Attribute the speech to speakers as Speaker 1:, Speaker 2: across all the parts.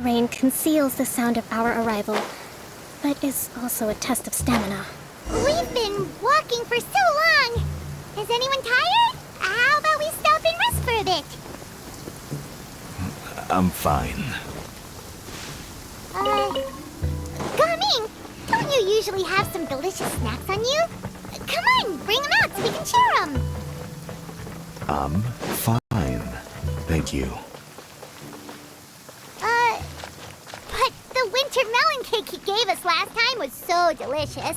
Speaker 1: Rain conceals the sound of our arrival, but is also a test of stamina.
Speaker 2: We've been walking for so long. Is anyone tired? How about we stop and rest for a bit?
Speaker 3: I'm fine.
Speaker 2: Gaming, don't you usually have some delicious snacks on you? Come on, bring them out so we can share them.
Speaker 3: I'm fine. Thank you.
Speaker 2: But the winter melon cake he gave us last time was so delicious.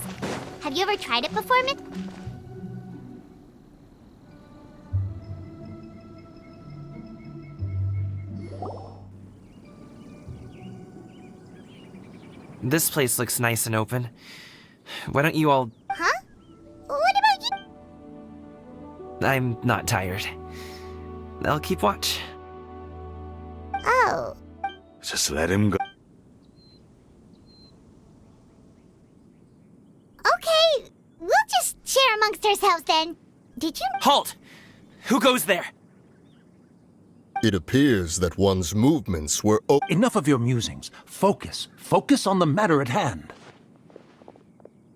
Speaker 2: Have you ever tried it before, Mick?
Speaker 4: This place looks nice and open. Why don't you all...
Speaker 2: Huh? What about you?
Speaker 4: I'm not tired. I'll keep watch.
Speaker 2: Oh.
Speaker 3: Just let him go.
Speaker 2: Okay, we'll just share amongst ourselves then. Did you...
Speaker 4: Halt! Who goes there?
Speaker 5: It appears that one's movements were
Speaker 6: Enough of your musings. Focus. Focus on the matter at hand.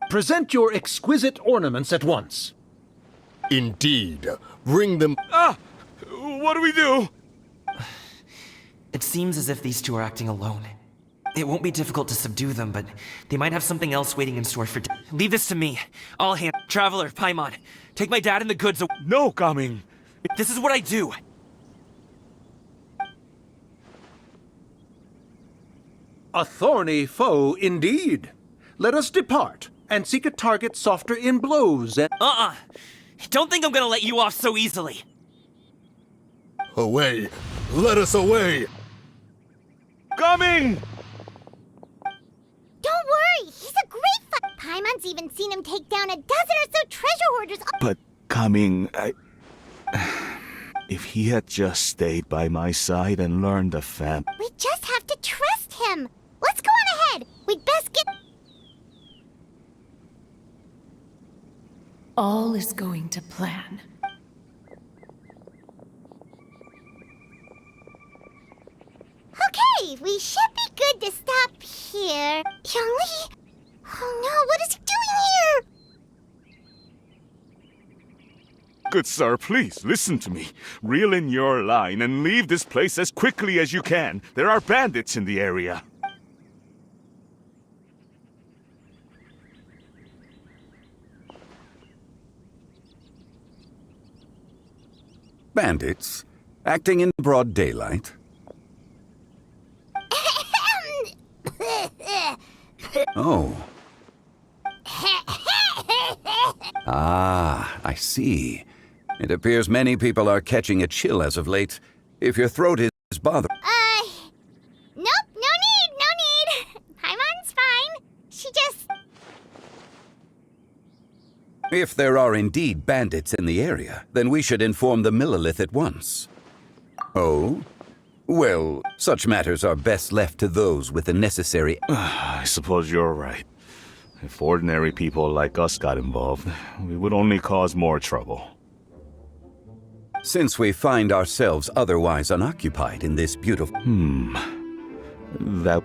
Speaker 6: Present your exquisite ornaments at once.
Speaker 5: Indeed. Bring them...
Speaker 3: What do we do?
Speaker 4: It seems as if these two are acting alone. It won't be difficult to subdue them, but they might have something else waiting in store for... Leave this to me. I'll handle... Traveler, Paimon, take my dad and the goods away.
Speaker 3: No, coming.
Speaker 4: This is what I do.
Speaker 6: A thorny foe indeed. Let us depart and seek a target softer in blows and...
Speaker 4: Don't think I'm gonna let you off so easily.
Speaker 5: Away! Let us away!
Speaker 3: Coming!
Speaker 2: Don't worry, he's a great Paimon's even seen him take down a dozen or so treasure hoarders.
Speaker 3: But coming, if he had just stayed by my side and learned the
Speaker 2: We just have to trust him. Let's go on ahead. We'd best get...
Speaker 7: All is going to plan.
Speaker 2: Okay, we should be good to stop here. Youngly? Oh no, what is he doing here?
Speaker 3: Good sir, please, listen to me. Reel in your line and leave this place as quickly as you can. There are bandits in the area.
Speaker 8: Bandits? Acting in broad daylight? Oh. Ah, I see. It appears many people are catching a chill as of late. If your throat is bothering...
Speaker 2: Nope, no need. Paimon's fine. She just...
Speaker 8: If there are indeed bandits in the area, then we should inform the Millilith at once. Oh? Well, such matters are best left to those with the necessary...
Speaker 3: I suppose you're right. If ordinary people like us got involved, we would only cause more trouble.
Speaker 8: Since we find ourselves otherwise unoccupied in this beautiful...
Speaker 3: That...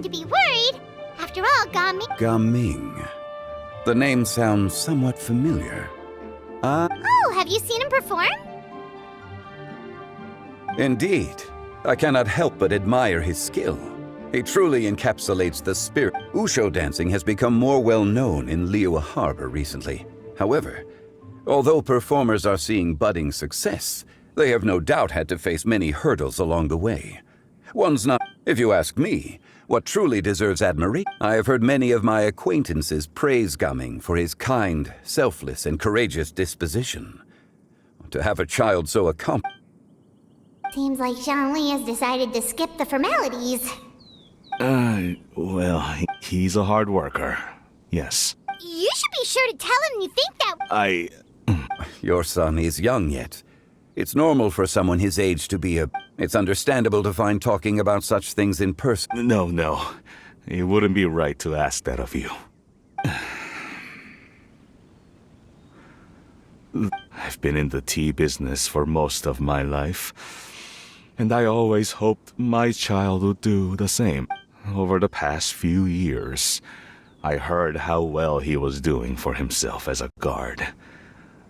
Speaker 2: To be worried. After all,
Speaker 8: Gaming. The name sounds somewhat familiar.
Speaker 2: Oh, have you seen him perform?
Speaker 8: Indeed. I cannot help but admire his skill. He truly encapsulates the spirit. Usho dancing has become more well known in Liyue Harbor recently. However, although performers are seeing budding success, they have no doubt had to face many hurdles along the way. One's not, if you ask me, what truly deserves admiration. I have heard many of my acquaintances praise Gaming for his kind, selfless, and courageous disposition. To have a child so accomplished.
Speaker 2: Seems like Zhongli has decided to skip the formalities.
Speaker 3: Well, he's a hard worker. Yes.
Speaker 2: You should be sure to tell him you think that.
Speaker 8: Your son is young yet. It's normal for someone his age to be a... It's understandable to find talking about such things in person.
Speaker 3: No. It wouldn't be right to ask that of you. I've been in the tea business for most of my life, and I always hoped my child would do the same. Over the past few years, I heard how well he was doing for himself as a guard.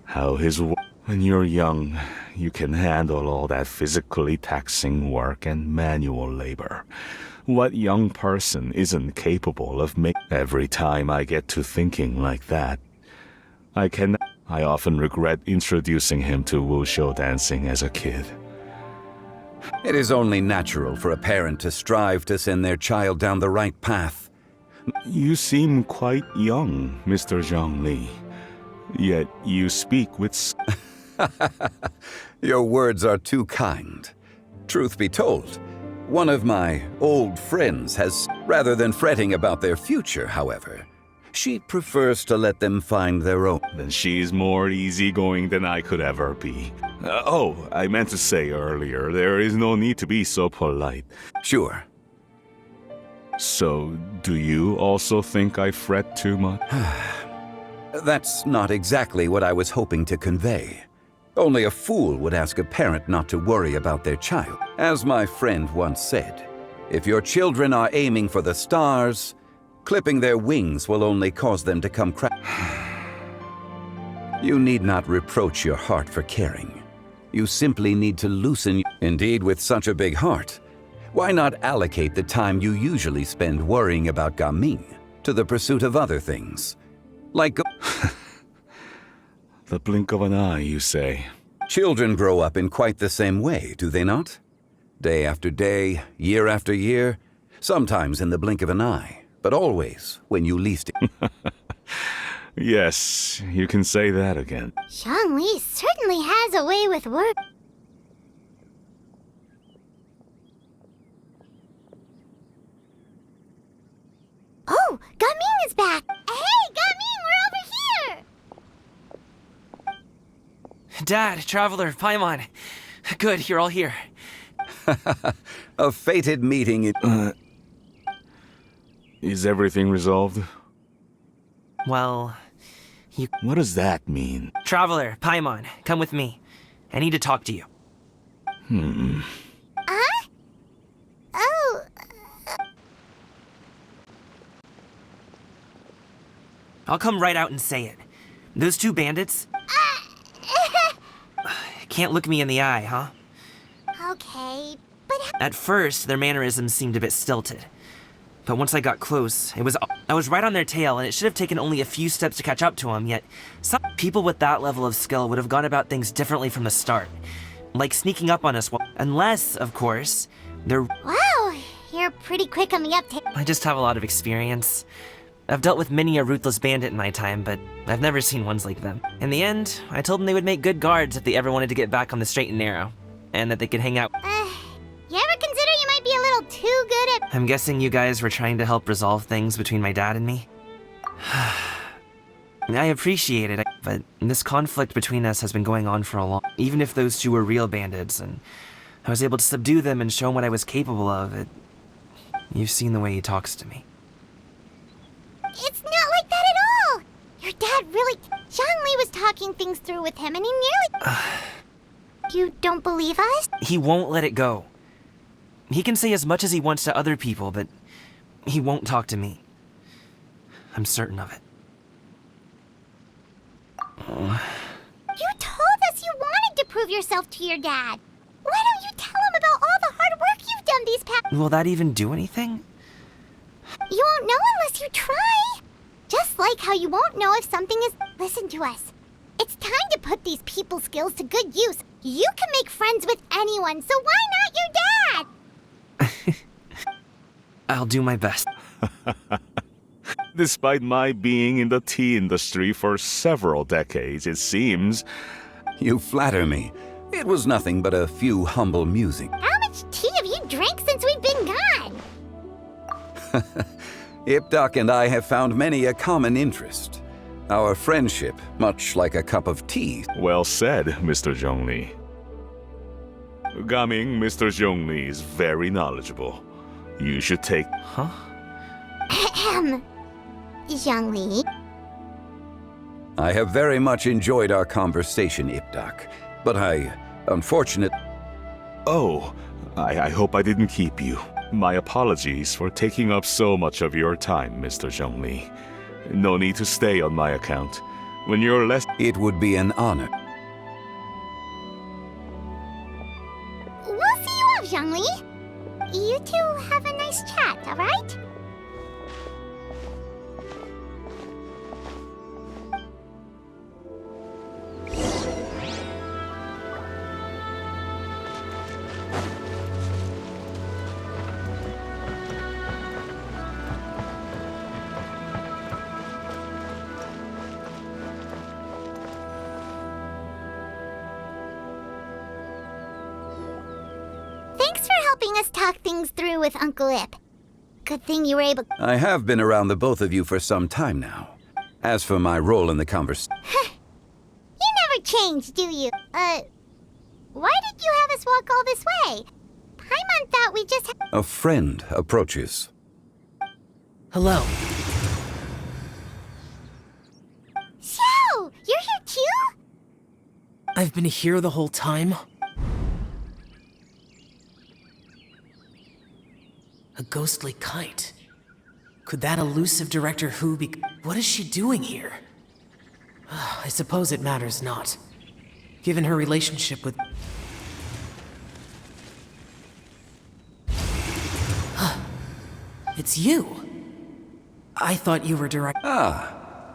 Speaker 3: How his... When you're young, you can handle all that physically taxing work and manual labor. What young person isn't capable of making... Every time I get to thinking like that, I often regret introducing him to wushou dancing as a kid.
Speaker 8: It is only natural for a parent to strive to send their child down the right path.
Speaker 3: You seem quite young, Mr. Zhongli. Yet you speak with...
Speaker 8: Your words are too kind. Truth be told, one of my old friends has... Rather than fretting about their future, however, she prefers to let them find their own.
Speaker 3: Then she's more easygoing than I could ever be. I meant to say earlier, there is no need to be so polite.
Speaker 8: Sure.
Speaker 3: So, do you also think I fret too much?
Speaker 8: That's not exactly what I was hoping to convey. Only a fool would ask a parent not to worry about their child. As my friend once said, if your children are aiming for the stars, clipping their wings will only cause them to come You need not reproach your heart for caring. You simply need to loosen... Indeed, with such a big heart, why not allocate the time you usually spend worrying about Gaming to the pursuit of other things? Like...
Speaker 3: The blink of an eye, you say.
Speaker 8: Children grow up in quite the same way, do they not? Day after day, year after year, sometimes in the blink of an eye, but always when you least...
Speaker 3: Yes, you can say that again.
Speaker 2: Zhongli certainly has a way with words. Oh, Gaming is back! Hey, Gaming, we're over here!
Speaker 4: Dad, Traveler, Paimon. Good, you're all here.
Speaker 8: A fated meeting in...
Speaker 3: Is everything resolved?
Speaker 4: Well,
Speaker 3: What does that mean?
Speaker 4: Traveler, Paimon, come with me. I need to talk to you.
Speaker 2: Huh? Oh...
Speaker 4: I'll come right out and say it. Those two bandits... Can't look me in the eye, huh?
Speaker 2: Okay, but...
Speaker 4: At first, their mannerisms seemed a bit stilted. But once I got close, I was right on their tail, and it should have taken only a few steps to catch up to them, yet some people with that level of skill would have gone about things differently from the start. Like sneaking up on us, unless, of course, they're...
Speaker 2: Wow, you're pretty quick on the uptake.
Speaker 4: I just have a lot of experience. I've dealt with many a ruthless bandit in my time, but I've never seen ones like them. In the end, I told them they would make good guards if they ever wanted to get back on the straight and narrow, and that they could hang out.
Speaker 2: You ever consider you might be a little too good at...
Speaker 4: I'm guessing you guys were trying to help resolve things between my dad and me? I appreciate it, but this conflict between us has been going on for a long... Even if those two were real bandits, and I was able to subdue them and show him what I was capable of, you've seen the way he talks to me.
Speaker 2: It's not like that at all! Your dad really... Zhongli was talking things through with him, and he nearly... You don't believe us?
Speaker 4: He won't let it go. He can say as much as he wants to other people, but he won't talk to me. I'm certain of it.
Speaker 2: You told us you wanted to prove yourself to your dad. Why don't you tell him about all the hard work you've done these past...
Speaker 4: Will that even do anything?
Speaker 2: You won't know unless you try. Just like how you won't know if something is... Listen to us. It's time to put these people skills to good use. You can make friends with anyone, so why not your dad?
Speaker 4: I'll do my best.
Speaker 3: Despite my being in the tea industry for several decades, it seems.
Speaker 8: You flatter me. It was nothing but a few humble musings.
Speaker 2: How much tea have you drank since we've been gone?
Speaker 8: Ipdak and I have found many a common interest. Our friendship, much like a cup of tea.
Speaker 3: Well said, Mr. Zhongli. Gaming, Mr. Zhongli is very knowledgeable. You should take...
Speaker 4: Huh?
Speaker 2: Ahem. Zhongli.
Speaker 8: I have very much enjoyed our conversation, Ipdak, but unfortunately...
Speaker 3: Oh, I hope I didn't keep you. My apologies for taking up so much of your time, Mr. Zhongli. No need to stay on my account. When you're less...
Speaker 8: It would be an honor.
Speaker 2: We'll see you off, Zhongli. You two have a nice chat, alright? Thanks for helping us talk things through with Uncle Ip. Good thing you were able...
Speaker 8: I have been around the both of you for some time now. As for my role in the conversation...
Speaker 2: You never change, do you? Why did you have us walk all this way? Paimon thought we just had...
Speaker 8: A friend approaches.
Speaker 7: Hello.
Speaker 2: Xiao! You're here too?
Speaker 7: I've been here the whole time? A ghostly kite. Could that elusive Director Who be... What is she doing here? I suppose it matters not. Given her relationship with... It's you! I thought you were direct...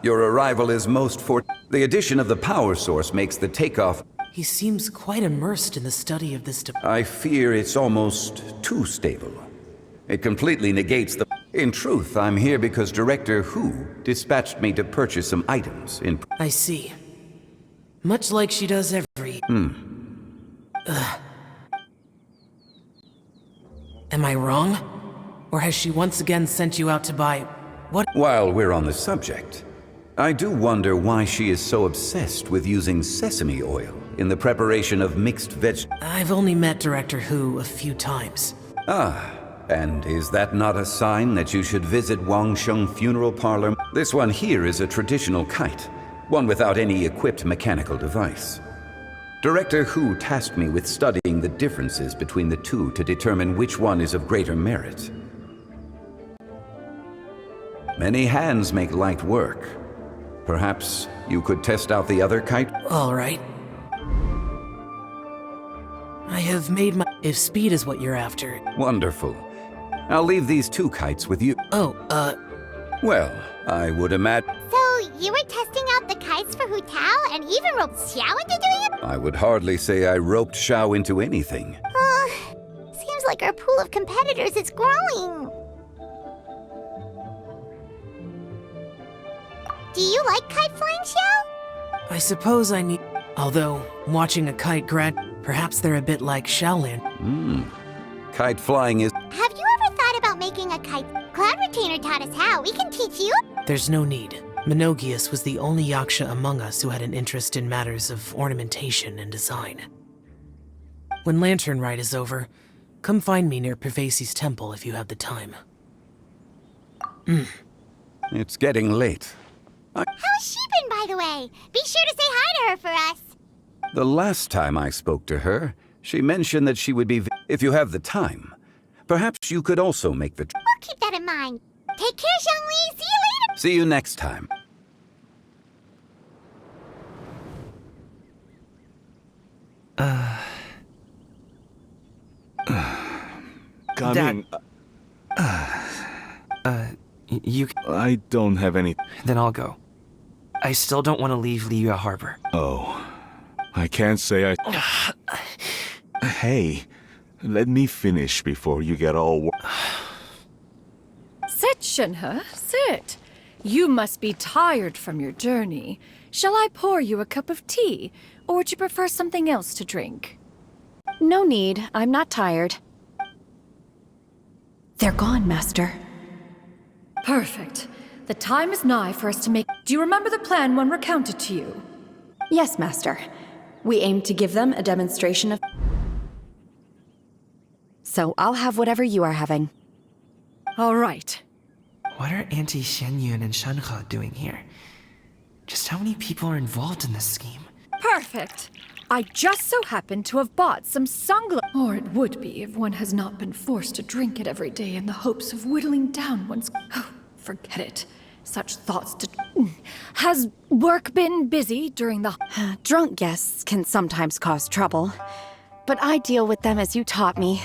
Speaker 8: Your arrival is most The addition of the power source makes the takeoff...
Speaker 7: He seems quite immersed in the study of this...
Speaker 8: I fear it's almost too stable. It completely negates the... In truth, I'm here because Director Who dispatched me to purchase some items in...
Speaker 7: I see. Much like she does every... Am I wrong? Or has she once again sent you out to buy... What?
Speaker 8: While we're on the subject, I do wonder why she is so obsessed with using sesame oil in the preparation of mixed veg...
Speaker 7: I've only met Director Who a few times.
Speaker 8: And is that not a sign that you should visit Wangsheng Funeral Parlor? This one here is a traditional kite, one without any equipped mechanical device. Director Who tasked me with studying the differences between the two to determine which one is of greater merit. Many hands make light work. Perhaps you could test out the other kite?
Speaker 7: All right. I have made my... If speed is what you're after...
Speaker 8: Wonderful. I'll leave these two kites with you. Well, I would imagine...
Speaker 2: So, you were testing out the kites for Hu Tao and even roped Xiao into doing it?
Speaker 8: I would hardly say I roped Xiao into anything.
Speaker 2: Seems like our pool of competitors is growing. Do you like kite flying, Xiao?
Speaker 7: I suppose I need... Although, watching a kite perhaps they're a bit like Shaolin.
Speaker 8: Kite flying is...
Speaker 2: Have you ever thought about making a kite? Cloud Retainer taught us how. We can teach you.
Speaker 7: There's no need. Minogius was the only Yaksha among us who had an interest in matters of ornamentation and design. When Lantern Rite is over, come find me near Pervasi's temple if you have the time.
Speaker 8: It's getting late.
Speaker 2: How has she been, by the way? Be sure to say hi to her for us.
Speaker 8: The last time I spoke to her, she mentioned that she would be... If you have the time, perhaps you could also make the...
Speaker 2: We'll keep that in mind. Take care, Zhongli. See you later.
Speaker 8: See you next time.
Speaker 3: Gaming...
Speaker 4: You.
Speaker 3: I don't have any.
Speaker 4: Then I'll go. I still don't want to leave Liyue Harbor.
Speaker 3: Oh. I can't say I. Hey, let me finish before you get all.
Speaker 9: Sit, Shenhe, sit. You must be tired from your journey. Shall I pour you a cup of tea, or would you prefer something else to drink?
Speaker 10: No need. I'm not tired. They're gone, Master.
Speaker 9: Perfect. The time is nigh for us to make... Do you remember the plan when recounted to you?
Speaker 10: Yes, Master. We aim to give them a demonstration of... So I'll have whatever you are having.
Speaker 9: All right.
Speaker 4: What are Auntie Xianyun and Shenhe doing here? Just how many people are involved in this scheme?
Speaker 9: Perfect. I just so happen to have bought some sunglasses. Or it would be if one has not been forced to drink it every day in the hopes of whittling down one's... Oh, forget it. Such thoughts to... Has work been busy during the...
Speaker 10: Drunk guests can sometimes cause trouble, but I deal with them as you taught me,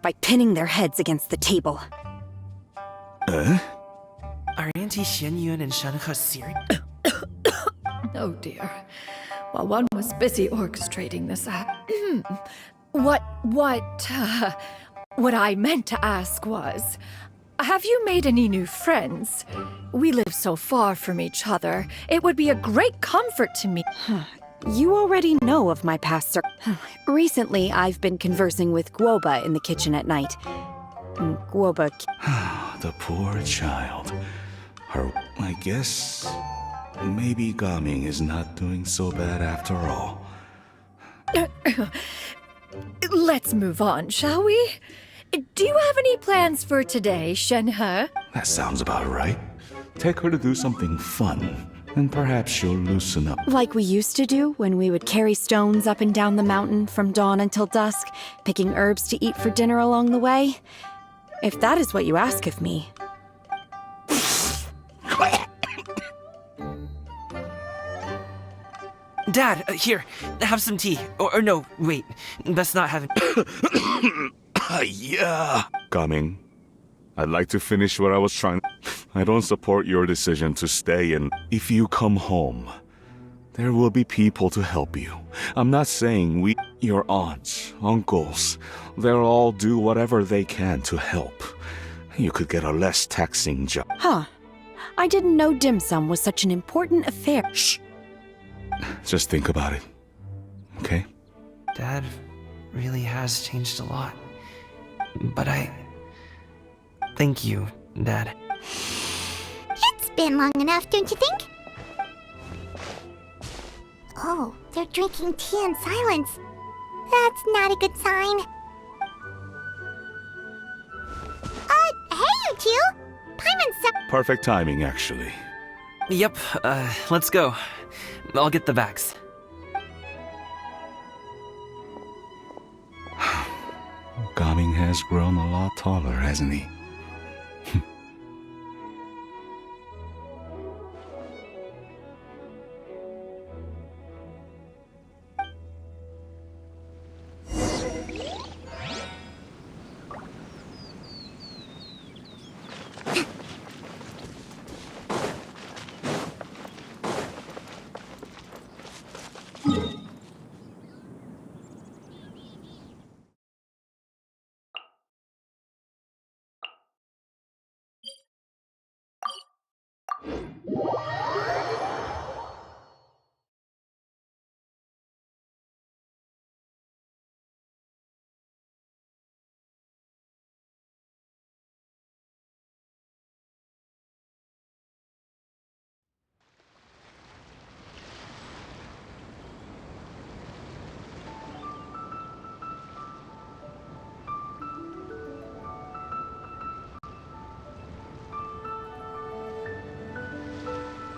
Speaker 10: by pinning their heads against the table.
Speaker 4: Are Auntie Xianyun and Shenhe serious?
Speaker 9: Oh dear. While one was busy orchestrating this what I meant to ask was, have you made any new friends? We live so far from each other. It would be a great comfort to me.
Speaker 10: You already know of my past Recently, I've been conversing with Guoba in the kitchen at night. Guoba...
Speaker 3: The poor child. I guess... Maybe Gaming is not doing so bad after all.
Speaker 9: Let's move on, shall we? Do you have any plans for today, Shenhe?
Speaker 3: That sounds about right. Take her to do something fun, and perhaps she'll loosen up.
Speaker 10: Like we used to do when we would carry stones up and down the mountain from dawn until dusk, picking herbs to eat for dinner along the way. If that is what you ask of me.
Speaker 4: Dad, here, have some tea. Or no, wait, best not have it.
Speaker 3: Yeah. Gaming, I'd like to finish what I was trying. I don't support your decision to stay, and if you come home, there will be people to help you. I'm not saying your aunts, uncles, they'll all do whatever they can to help. You could get a less taxing job.
Speaker 10: Huh. I didn't know dim sum was such an important affair.
Speaker 3: Shh. Just think about it, okay?
Speaker 4: Dad really has changed a lot. But thank you, Dad.
Speaker 2: It's been long enough, don't you think? Oh, they're drinking tea in silence. That's not a good sign. Hey, you two! Paimon's so...
Speaker 3: Perfect timing, actually.
Speaker 4: Yep, let's go. I'll get the bags.
Speaker 3: Gaming has grown a lot taller, hasn't he?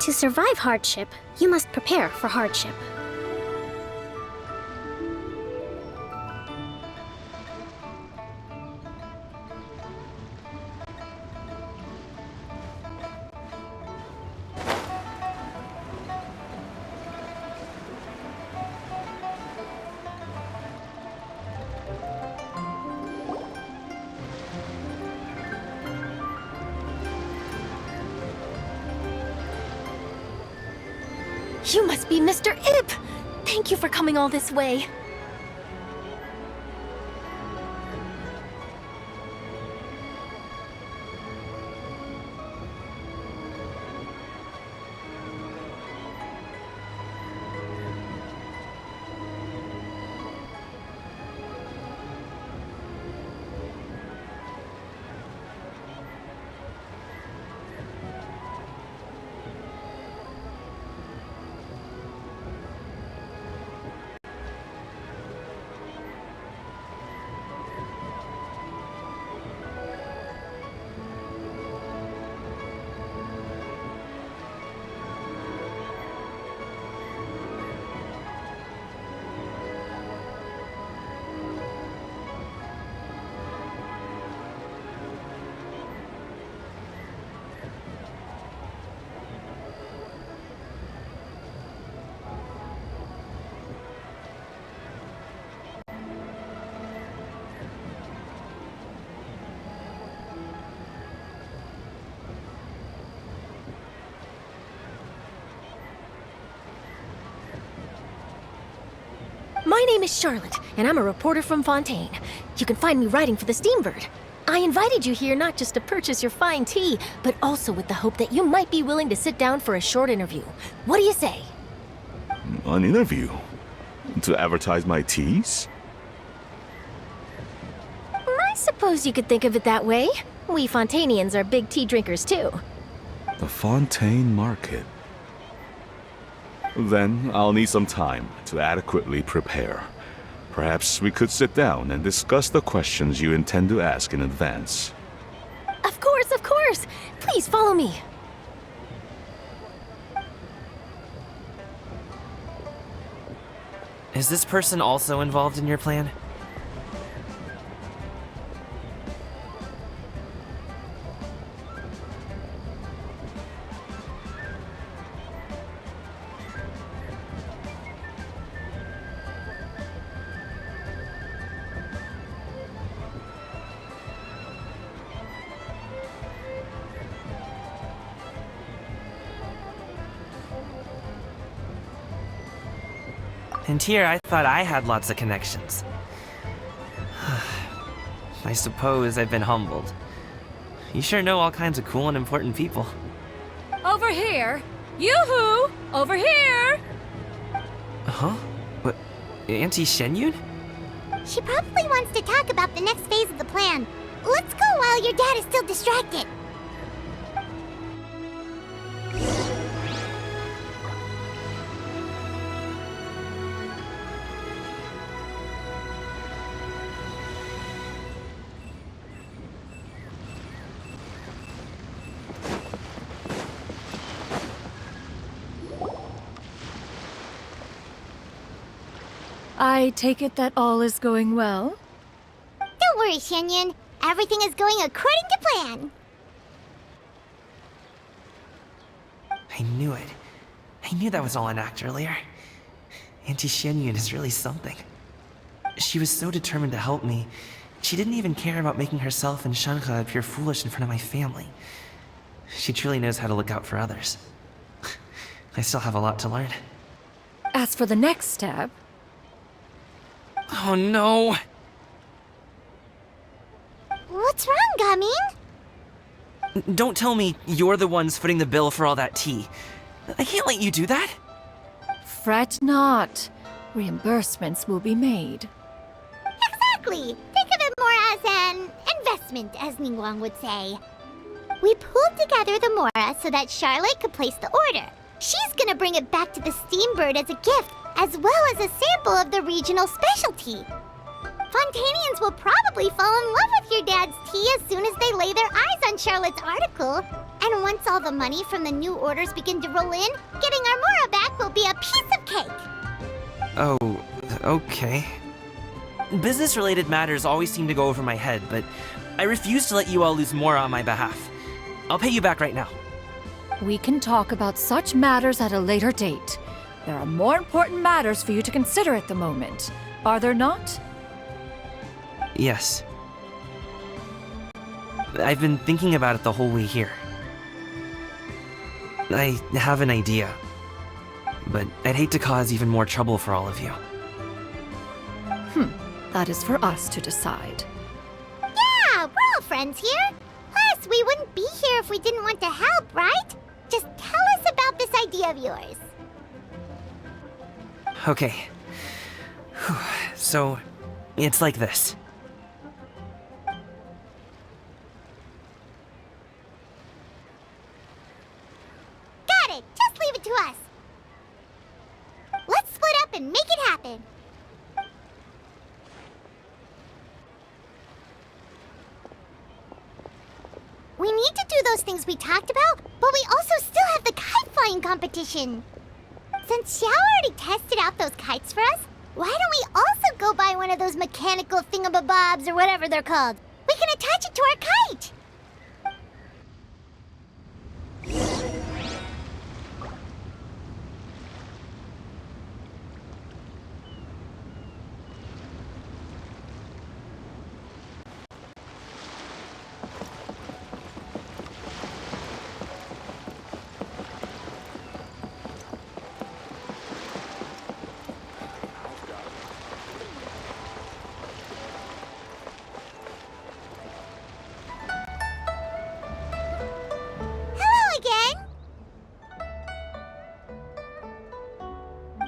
Speaker 1: To survive hardship, you must prepare for hardship. You must be Mr. Ip! Thank you for coming all this way. My name is Charlotte, and I'm a reporter from Fontaine. You can find me writing for the Steambird. I invited you here not just to purchase your fine tea, but also with the hope that you might be willing to sit down for a short interview. What do you say?
Speaker 3: An interview? To advertise my teas?
Speaker 1: I suppose you could think of it that way. We Fontainians are big tea drinkers too.
Speaker 3: The Fontaine Market. Then I'll need some time to adequately prepare. Perhaps we could sit down and discuss the questions you intend to ask in advance.
Speaker 1: Of course, of course! Please follow me.
Speaker 4: Is this person also involved in your plan? And here I thought I had lots of connections. I suppose I've been humbled. You sure know all kinds of cool and important people.
Speaker 9: Over here! Yoo-hoo! Over here!
Speaker 4: Huh? What? Auntie Shenyun?
Speaker 2: She probably wants to talk about the next phase of the plan. Let's go while your dad is still distracted.
Speaker 9: I take it that all is going well?
Speaker 2: Don't worry, Shenyun. Everything is going according to plan.
Speaker 4: I knew it. I knew that was all an act earlier. Auntie Shenyun is really something. She was so determined to help me. She didn't even care about making herself and Shanka appear foolish in front of my family. She truly knows how to look out for others. I still have a lot to learn.
Speaker 9: As for the next step...
Speaker 4: Oh no!
Speaker 2: What's wrong, Gamin?
Speaker 4: Don't tell me you're the ones footing the bill for all that tea. I can't let you do that.
Speaker 9: Fret not. Reimbursements will be made.
Speaker 2: Exactly. Think of it more as an investment, as Ningguang would say. We pulled together the Mora so that Charlotte could place the order. She's gonna bring it back to the Steambird as a gift, as well as a sample of the regional specialty. Fontainians will probably fall in love with your dad's tea as soon as they lay their eyes on Charlotte's article. And once all the money from the new orders begin to roll in, getting our Mora back will be a piece of cake.
Speaker 4: Oh, okay. Business-related matters always seem to go over my head, but I refuse to let you all lose more on my behalf. I'll pay you back right now.
Speaker 9: We can talk about such matters at a later date. There are more important matters for you to consider at the moment, are there not?
Speaker 4: Yes. I've been thinking about it the whole way here. I have an idea. but I'd hate to cause even more trouble for all of you.
Speaker 9: That is for us to decide.
Speaker 2: Yeah, we're all friends here. Plus, we wouldn't be here if we didn't want to help, right? Just tell us about this idea of yours.
Speaker 4: Okay. So, it's like this.
Speaker 2: Got it. Just leave it to us. Let's split up and make it happen. We need to do those things we talked about, but we also still have the kite flying competition. Since Xiao already tested out those kites for us, why don't we also go buy one of those mechanical thingamabobs or whatever they're called? We can attach it to our kite.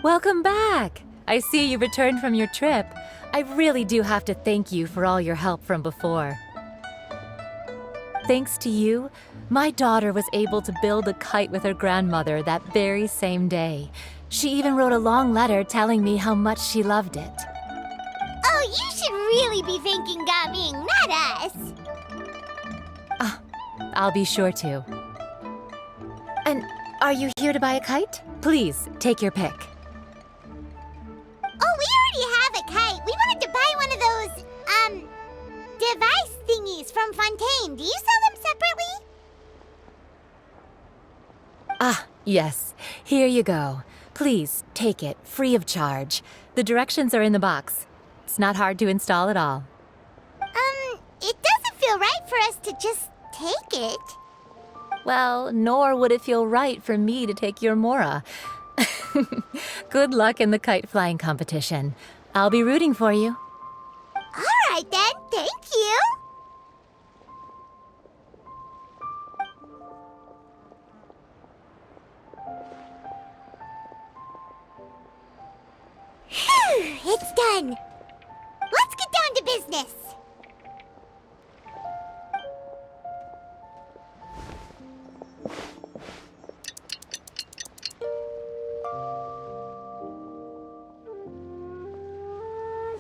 Speaker 11: Welcome back! I see you returned from your trip. I really do have to thank you for all your help from before. Thanks to you, my daughter was able to build a kite with her grandmother that very same day. She even wrote a long letter telling me how much she loved it.
Speaker 2: Oh, you should really be thanking Gaming, not us.
Speaker 11: I'll be sure to. And are you here to buy a kite? Please, take your pick.
Speaker 2: Oh, we already have a kite. We wanted to buy one of those, device thingies from Fontaine. Do you sell them separately?
Speaker 11: Ah, yes. Here you go. Please, take it, free of charge. The directions are in the box. It's not hard to install at all.
Speaker 2: It doesn't feel right for us to just take it.
Speaker 11: Well, nor would it feel right for me to take your Mora. Good luck in the kite flying competition. I'll be rooting for you.
Speaker 2: All right then, thank you. Phew, it's done. Let's get down to business.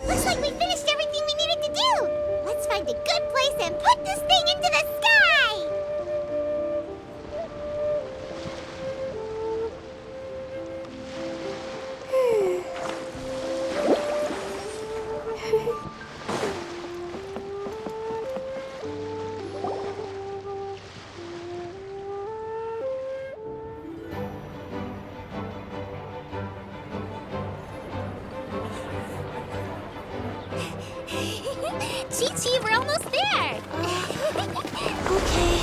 Speaker 2: Looks like we finished everything we needed to do. Let's find a good place and put this thing into the sky. Chi-Chi, we're almost there. Okay.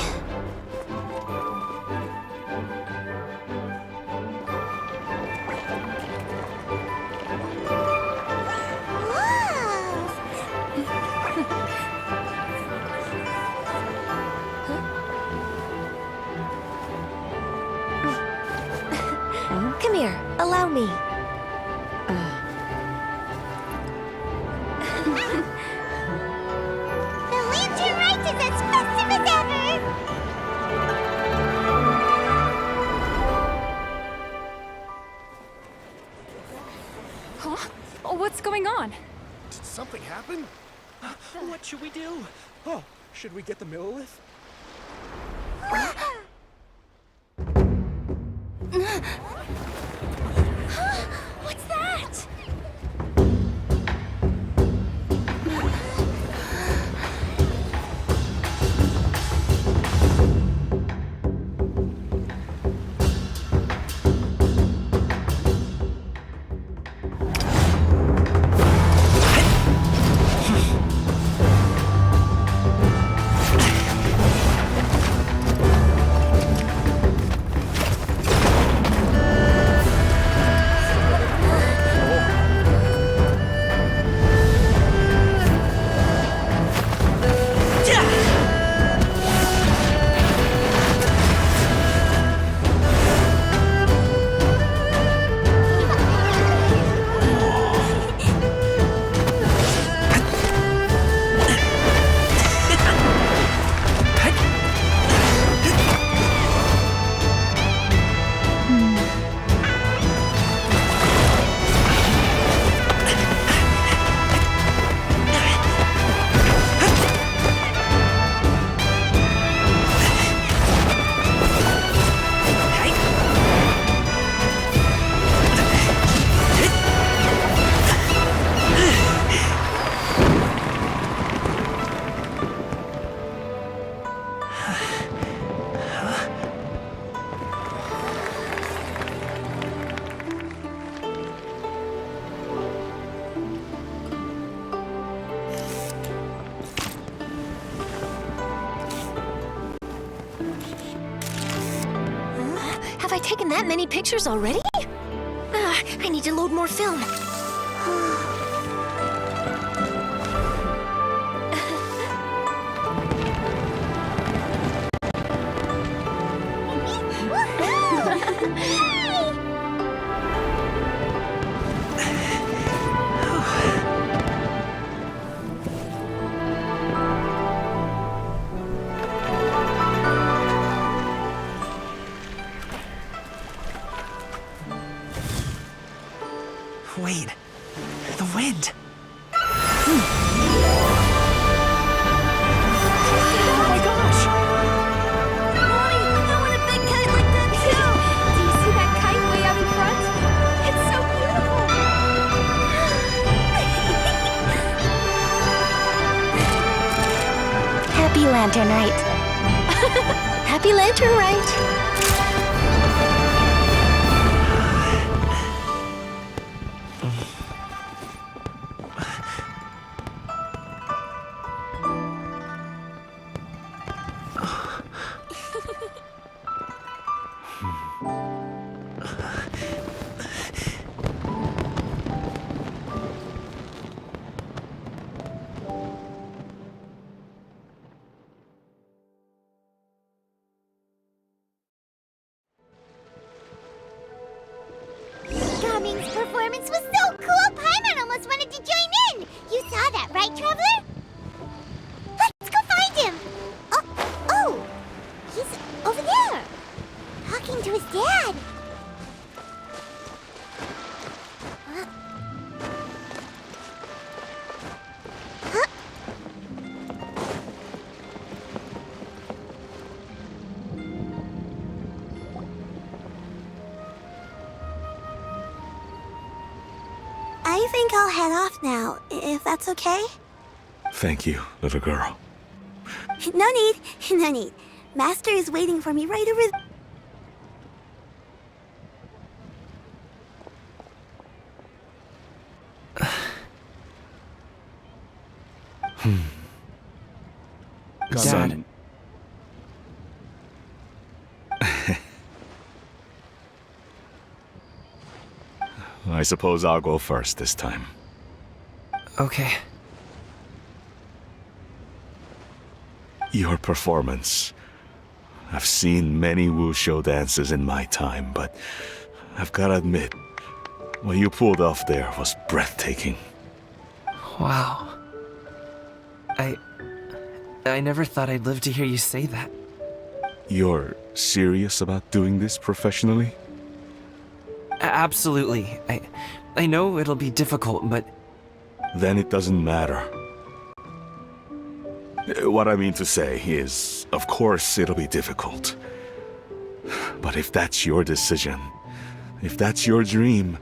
Speaker 1: Come here, allow me.
Speaker 2: The lantern rite is as festive as ever.
Speaker 9: Huh? Oh, what's going on?
Speaker 12: Did something happen? What should we do? Oh, should we get the Millilith?
Speaker 1: What's that? taken that many pictures already? I need to load more film.
Speaker 4: Wait, the wind.
Speaker 9: Oh my gosh!
Speaker 2: Mommy, I want a big kite like that too! Do you see that kite way out in front? It's so beautiful!
Speaker 10: Happy Lantern Rite.
Speaker 1: Happy Lantern Rite.
Speaker 2: Gaming's performance was so cool, Paimon almost wanted to join in! You saw that, right, Traveler? Let's go find him! Oh! He's over there! Talking to his dad! Huh? Huh?
Speaker 13: I think I'll head off now, if that's okay.
Speaker 3: Thank you, little girl.
Speaker 13: No need, no need. Master is waiting for me right over
Speaker 4: Dad.
Speaker 3: I suppose I'll go first this time.
Speaker 4: Okay.
Speaker 3: Your performance. I've seen many wushou dances in my time, but I've gotta admit, what you pulled off there was breathtaking.
Speaker 4: Wow. I never thought I'd live to hear you say that.
Speaker 3: You're serious about doing this professionally?
Speaker 4: Absolutely. I know it'll be difficult, but...
Speaker 3: Then it doesn't matter. What I mean to say is, of course it'll be difficult. But if that's your decision, if that's your dream,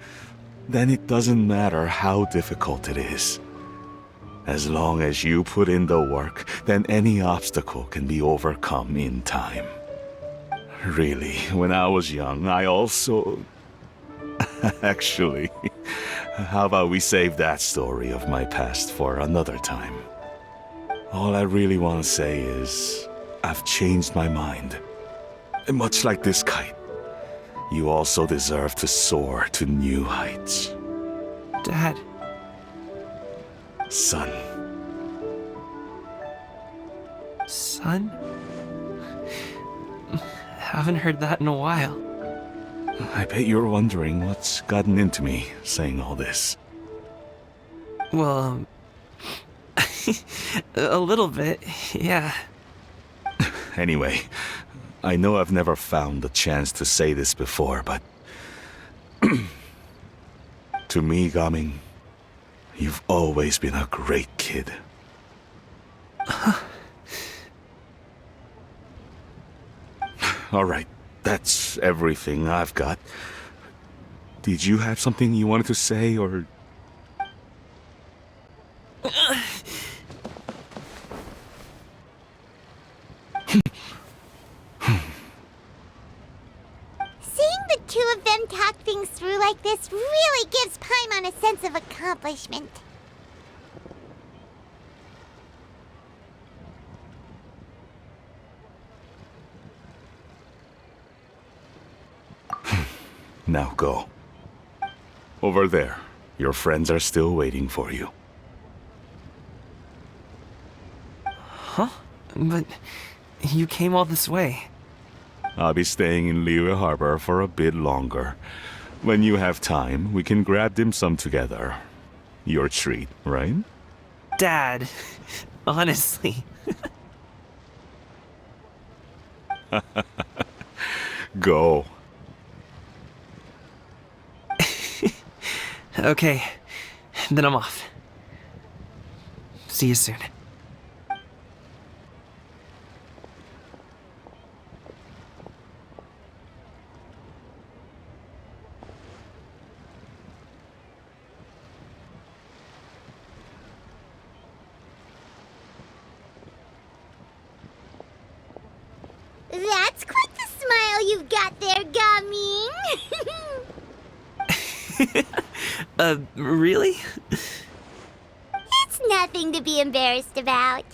Speaker 3: then it doesn't matter how difficult it is. As long as you put in the work, then any obstacle can be overcome in time. Really, when I was young, I also... Actually, how about we save that story of my past for another time? All I really want to say is, I've changed my mind. Much like this kite, you also deserve to soar to new heights.
Speaker 4: Dad.
Speaker 3: Son.
Speaker 4: Son? Haven't heard that in a while.
Speaker 3: I bet you're wondering what's gotten into me saying all this.
Speaker 4: Well, a little bit, yeah.
Speaker 3: Anyway, I know I've never found the chance to say this before, but... to me, Gaming, you've always been a great kid. Alright, that's everything I've got. Did you have something you wanted to say, or...
Speaker 2: Seeing the two of them talk things through like this really gives Paimon a sense of accomplishment.
Speaker 3: Now go. Over there. Your friends are still waiting for you.
Speaker 4: Huh? But you came all this way.
Speaker 3: I'll be staying in Liyue Harbor for a bit longer. When you have time, we can grab dim sum together. Your treat, right?
Speaker 4: Dad, honestly.
Speaker 3: Go.
Speaker 4: Okay, then I'm off. See you soon.
Speaker 2: That's quite the smile you've got there, Gummy.
Speaker 4: Really?
Speaker 2: It's nothing to be embarrassed about.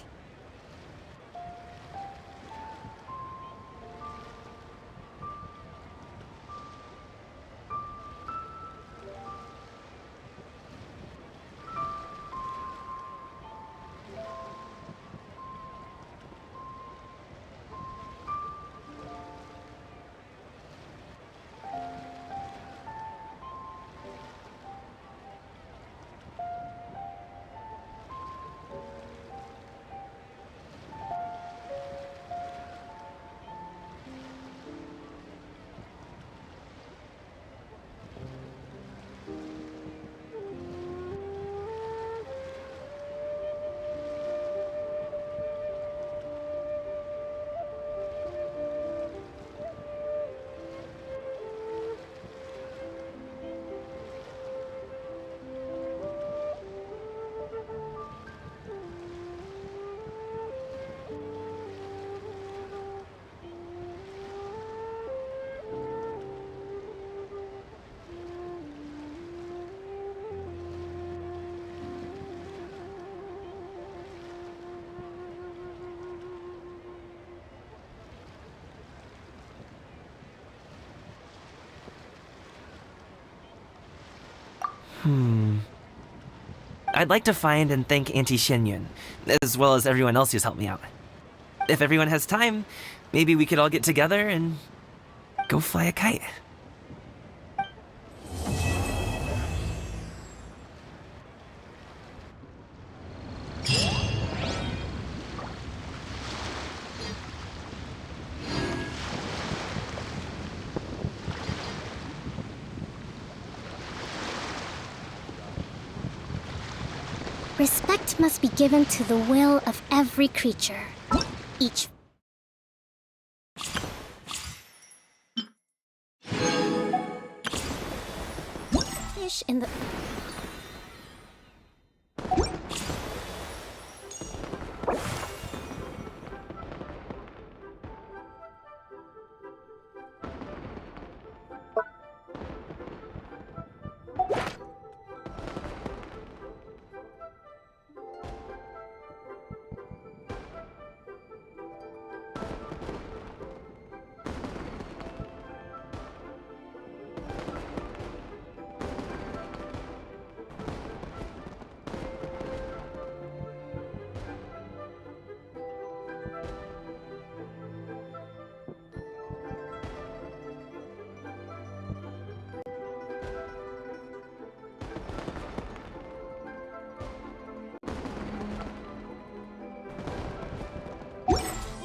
Speaker 4: I'd like to find and thank Auntie Xinyun, as well as everyone else who's helped me out. If everyone has time, maybe we could all get together and go fly a kite.
Speaker 2: Respect must be given to the will of every creature. Each fish in the...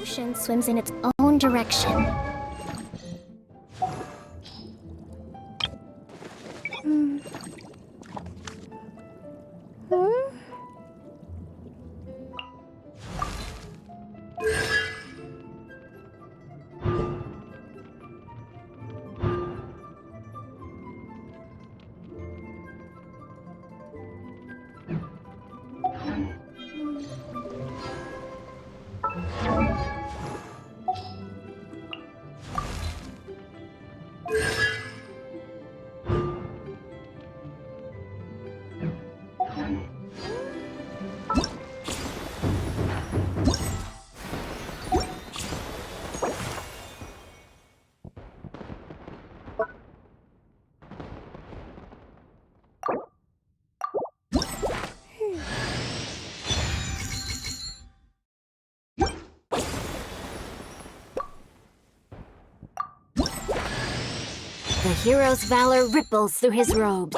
Speaker 2: ocean swims in its own direction.
Speaker 1: The hero's valor ripples through his robes.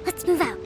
Speaker 2: Let's move out.